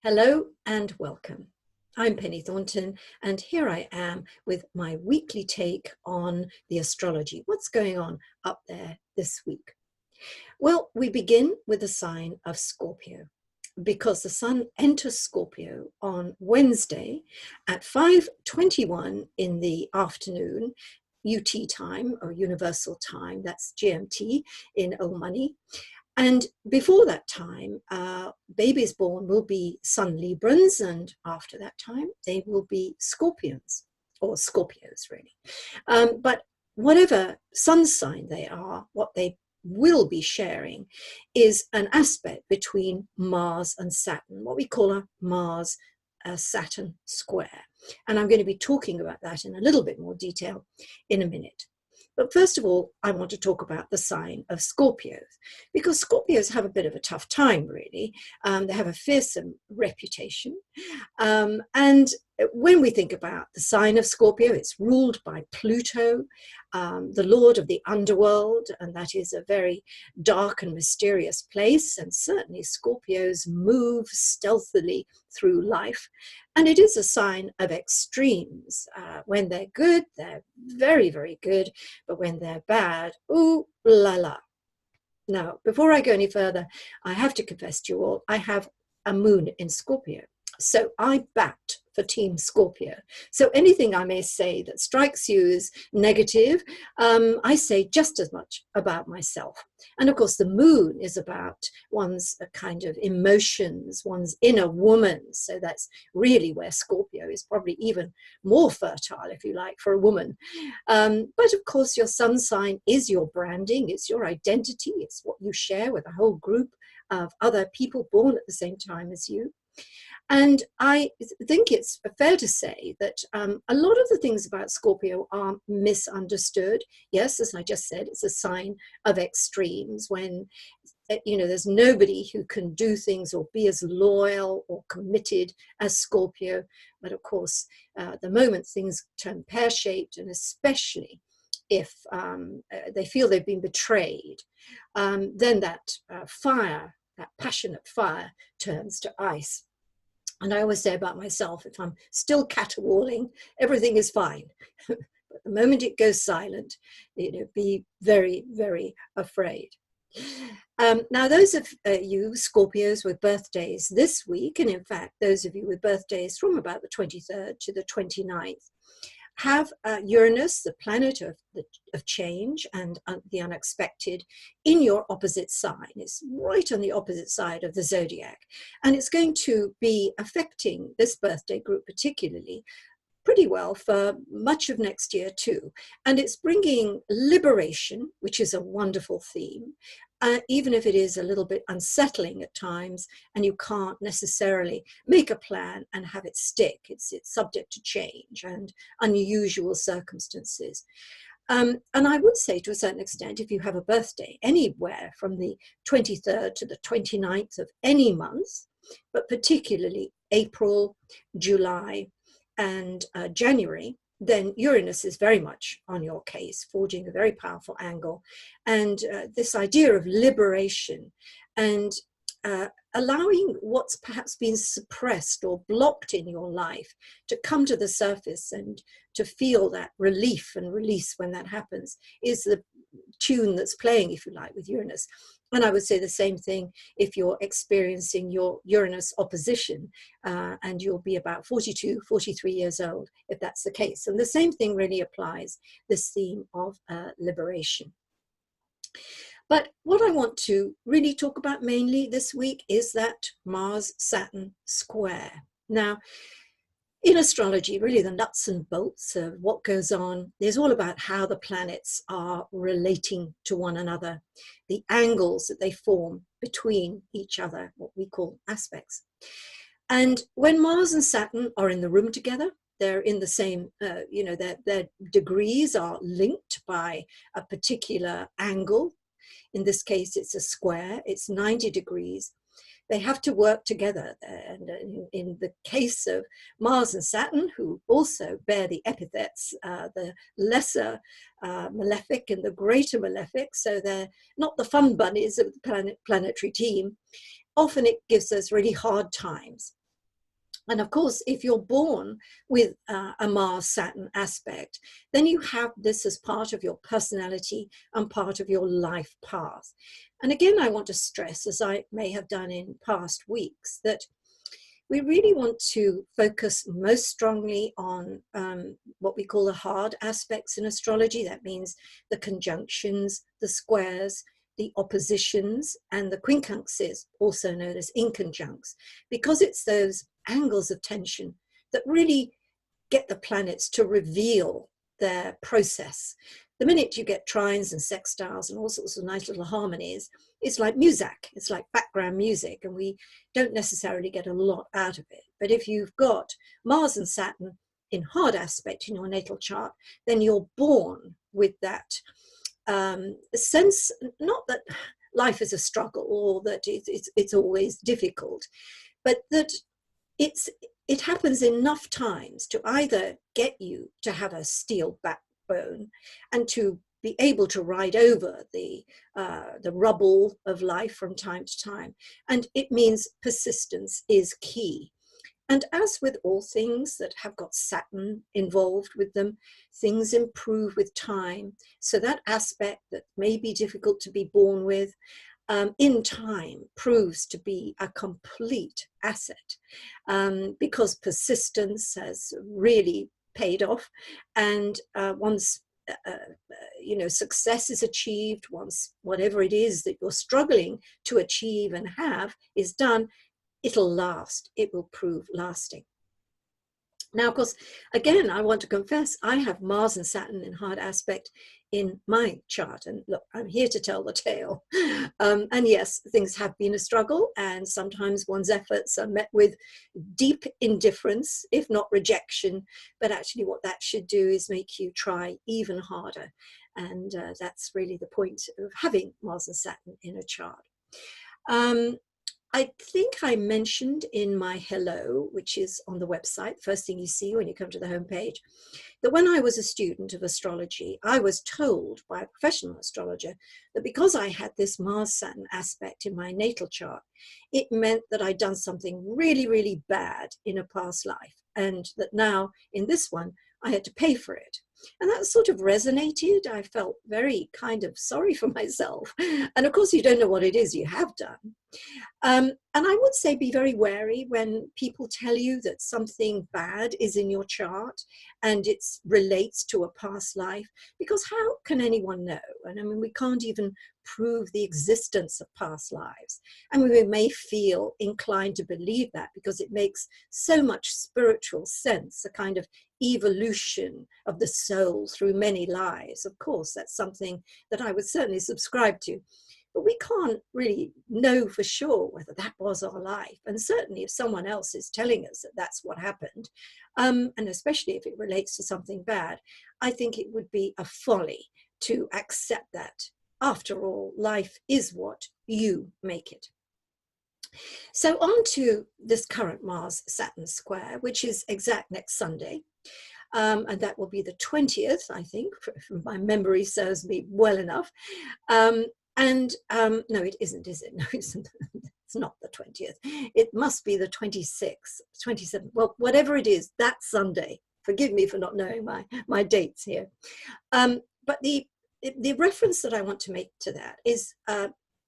Hello and welcome. I'm Penny Thornton, and here I am with my weekly take on the astrology. What's going on up there this week? Well, we begin with the sign of Scorpio, because the sun enters Scorpio on Wednesday at 5:21 in the afternoon, UT time or Universal Time, that's GMT in old money. And before that time, babies born will be Sun Librans, and after that time, they will be Scorpions, or Scorpios, really. But whatever sun sign they are, what they will be sharing is an aspect between Mars and Saturn, what we call a Mars-Saturn square. And I'm going to be talking about that in a little bit more detail in a minute. But first of all, I want to talk about the sign of Scorpios, because Scorpios have a bit of a tough time, really. They have a fearsome reputation. And when we think about the sign of Scorpio, it's ruled by Pluto, the lord of the underworld, and that is a very dark and mysterious place. And certainly Scorpios move stealthily through life. And it is a sign of extremes. When they're good, they're very, very good. But when they're bad, ooh la la. Now, before I go any further, I have to confess to you all, I have a moon in Scorpio. So I bat for Team Scorpio. So anything I may say that strikes you as negative, I say just as much about myself. And of course, the moon is about one's kind of emotions, one's inner woman. So that's really where Scorpio is probably even more fertile, if you like, for a woman. But of course, your sun sign is your branding, it's your identity, it's what you share with a whole group of other people born at the same time as you. And I think it's fair to say that a lot of the things about Scorpio are misunderstood. Yes, as I just said, it's a sign of extremes when, there's nobody who can do things or be as loyal or committed as Scorpio. But of course, the moment things turn pear-shaped, and especially if they feel they've been betrayed, then that fire, that passionate fire, turns to ice. And I always say about myself, if I'm still caterwauling, everything is fine. But the moment it goes silent, be very, very afraid. Now, those of you Scorpios with birthdays this week, and in fact, those of you with birthdays from about the 23rd to the 29th, have Uranus, the planet of change and the unexpected, in your opposite sign. It's right on the opposite side of the zodiac. And it's going to be affecting this birthday group particularly pretty well for much of next year too. And it's bringing liberation, which is a wonderful theme, even if it is a little bit unsettling at times, and you can't necessarily make a plan and have it stick. It's subject to change and unusual circumstances. And I would say, to a certain extent, if you have a birthday anywhere from the 23rd to the 29th of any month, but particularly April, July, and January, then Uranus is very much on your case, forging a very powerful angle. And this idea of liberation and allowing what's perhaps been suppressed or blocked in your life to come to the surface and to feel that relief and release when that happens is the tune that's playing, if you like, with Uranus. And I would say the same thing if you're experiencing your Uranus opposition, and you'll be about 42, 43 years old, if that's the case. And the same thing really applies, this theme of liberation. But what I want to really talk about mainly this week is that Mars-Saturn square. Now, in astrology, really the nuts and bolts of what goes on is all about how the planets are relating to one another, the angles that they form between each other, what we call aspects. And when Mars and Saturn are in the room together, they're in the same, their degrees are linked by a particular angle. In this case, it's a square, it's 90 degrees. They have to work together. And in the case of Mars and Saturn, who also bear the epithets, the lesser malefic and the greater malefic, so they're not the fun bunnies of the planetary team, often it gives us really hard times. And of course, if you're born with a Mars-Saturn aspect, then you have this as part of your personality and part of your life path. And again, I want to stress, as I may have done in past weeks, that we really want to focus most strongly on what we call the hard aspects in astrology. That means the conjunctions, the squares, the oppositions, and the quincunxes, also known as inconjuncts, because it's those angles of tension that really get the planets to reveal their process. The minute you get trines and sextiles and all sorts of nice little harmonies, it's like music, it's like background music, and we don't necessarily get a lot out of it. But if you've got Mars and Saturn in hard aspect in your natal chart, then you're born with that sense, not that life is a struggle or that it's always difficult, but that it happens enough times to either get you to have a steel backbone and to be able to ride over the rubble of life from time to time. And it means persistence is key. And as with all things that have got Saturn involved with them, things improve with time. So that aspect that may be difficult to be born with, in time proves to be a complete asset, because persistence has really paid off. And once success is achieved, once whatever it is that you're struggling to achieve and have is done, it'll last, it will prove lasting. Now, of course, again, I want to confess, I have Mars and Saturn in hard aspect in my chart. And look, I'm here to tell the tale. And yes, things have been a struggle, and sometimes one's efforts are met with deep indifference, if not rejection. But actually what that should do is make you try even harder. And that's really the point of having Mars and Saturn in a chart. I think I mentioned in my hello, which is on the website, first thing you see when you come to the homepage, that when I was a student of astrology, I was told by a professional astrologer that because I had this Mars-Saturn aspect in my natal chart, it meant that I'd done something really, really bad in a past life, and that now in this one, I had to pay for it. And that sort of resonated. I felt very kind of sorry for myself. And of course, you don't know what it is you have done. And I would say be very wary when people tell you that something bad is in your chart and it relates to a past life, because how can anyone know? And I mean, we can't even prove the existence of past lives. And we may feel inclined to believe that because it makes so much spiritual sense, a kind of evolution of the soul through many lives. Of course, that's something that I would certainly subscribe to. But we can't really know for sure whether that was our life. And certainly if someone else is telling us that that's what happened, and especially if it relates to something bad, I think it would be a folly to accept that. After all, life is what you make it. So on to this current Mars-Saturn square, which is exact next Sunday. And that will be the 20th, I think, if my memory serves me well enough. No, it isn't, is it? No, it's not the 20th. It must be the 26th, 27th. Well, whatever it is, that Sunday. Forgive me for not knowing my dates here. But the reference that I want to make to that is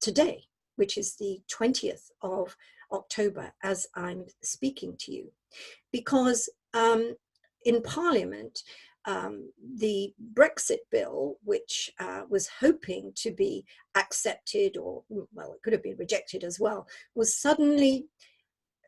today, which is the 20th of October, as I'm speaking to you. Because in Parliament, the Brexit bill, which was hoping to be accepted, or, well, it could have been rejected as well, was suddenly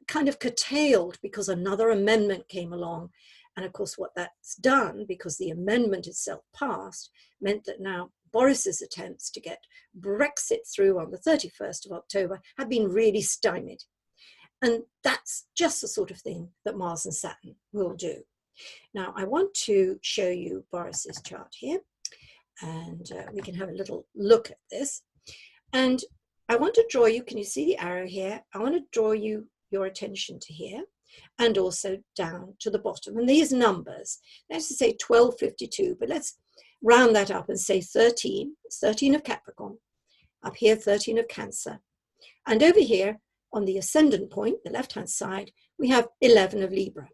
kind of curtailed because another amendment came along. And of course, what that's done, because the amendment itself passed, meant that now Boris's attempts to get Brexit through on the 31st of October have been really stymied. And that's just the sort of thing that Mars and Saturn will do. Now, I want to show you Boris's chart here, and we can have a little look at this. And I want to draw you, can you see the arrow here? I want to draw your attention to here, and also down to the bottom. And these numbers, let's just say 1252, but let's round that up and say 13. It's 13 of Capricorn, up here 13 of Cancer, and over here on the ascendant point, the left-hand side, we have 11 of Libra.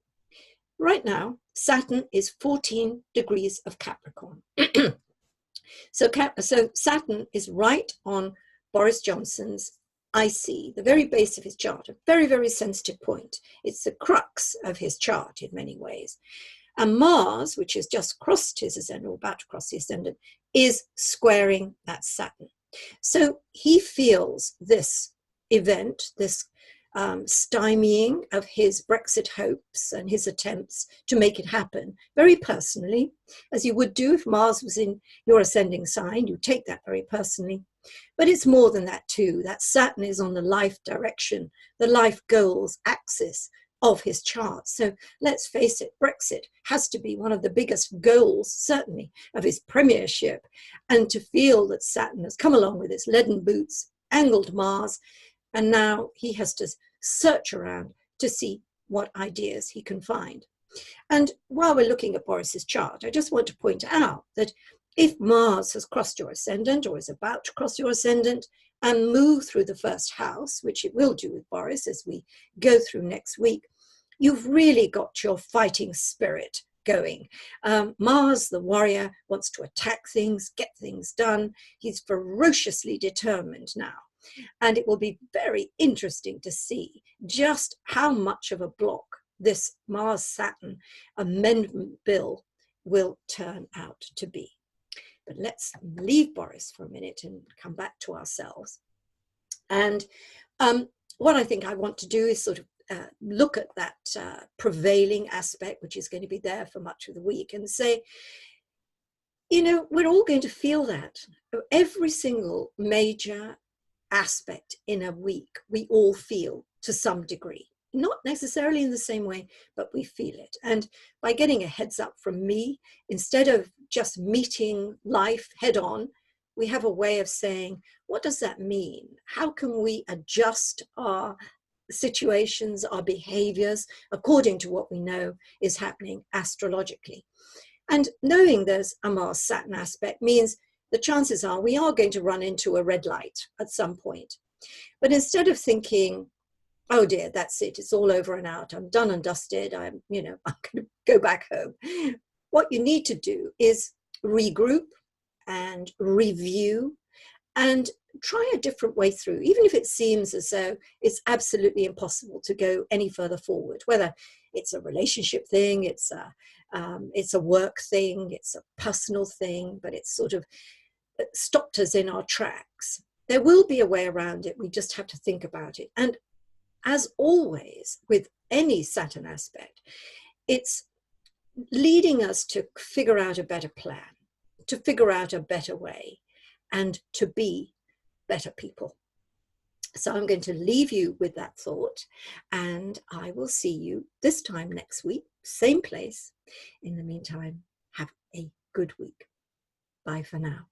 Right now, Saturn is 14 degrees of Capricorn. So Saturn is right on Boris Johnson's IC, the very base of his chart, a very, very sensitive point. It's the crux of his chart in many ways. And Mars, which has just crossed his ascendant, or about to cross the ascendant, is squaring that Saturn. So he feels this event, this stymieing of his Brexit hopes and his attempts to make it happen very personally, as you would do if Mars was in your ascending sign. You take that very personally. But it's more than that too. That Saturn is on the life direction, the life goals axis of his chart. So let's face it, Brexit has to be one of the biggest goals, certainly, of his premiership. And to feel that Saturn has come along with its leaden boots, angled Mars, and now he has to search around to see what ideas he can find. And while we're looking at Boris's chart, I just want to point out that if Mars has crossed your ascendant or is about to cross your ascendant and move through the first house, which it will do with Boris as we go through next week, you've really got your fighting spirit going. Mars, the warrior, wants to attack things, get things done. He's ferociously determined now. And it will be very interesting to see just how much of a block this Mars-Saturn amendment bill will turn out to be. But let's leave Boris for a minute and come back to ourselves. And what I think I want to do is sort of look at that prevailing aspect, which is going to be there for much of the week, and say, you know, we're all going to feel that. Every single major aspect in a week, we all feel to some degree. Not necessarily in the same way, but we feel it. And by getting a heads up from me, instead of just meeting life head on, we have a way of saying, what does that mean? How can we adjust our situations, our behaviors, according to what we know is happening astrologically? And knowing there's a Mars-Saturn aspect means the chances are we are going to run into a red light at some point. But instead of thinking, oh dear, that's it, it's all over and out, I'm done and dusted, I'm going to go back home. What you need to do is regroup and review and try a different way through, even if it seems as though it's absolutely impossible to go any further forward, whether it's a relationship thing, it's a work thing, it's a personal thing, but it's sort of stopped us in our tracks. There will be a way around it. We just have to think about it. And as always, with any Saturn aspect, it's leading us to figure out a better plan, to figure out a better way, and to be better people. So I'm going to leave you with that thought, and I will see you this time next week, same place. In the meantime, have a good week. Bye for now.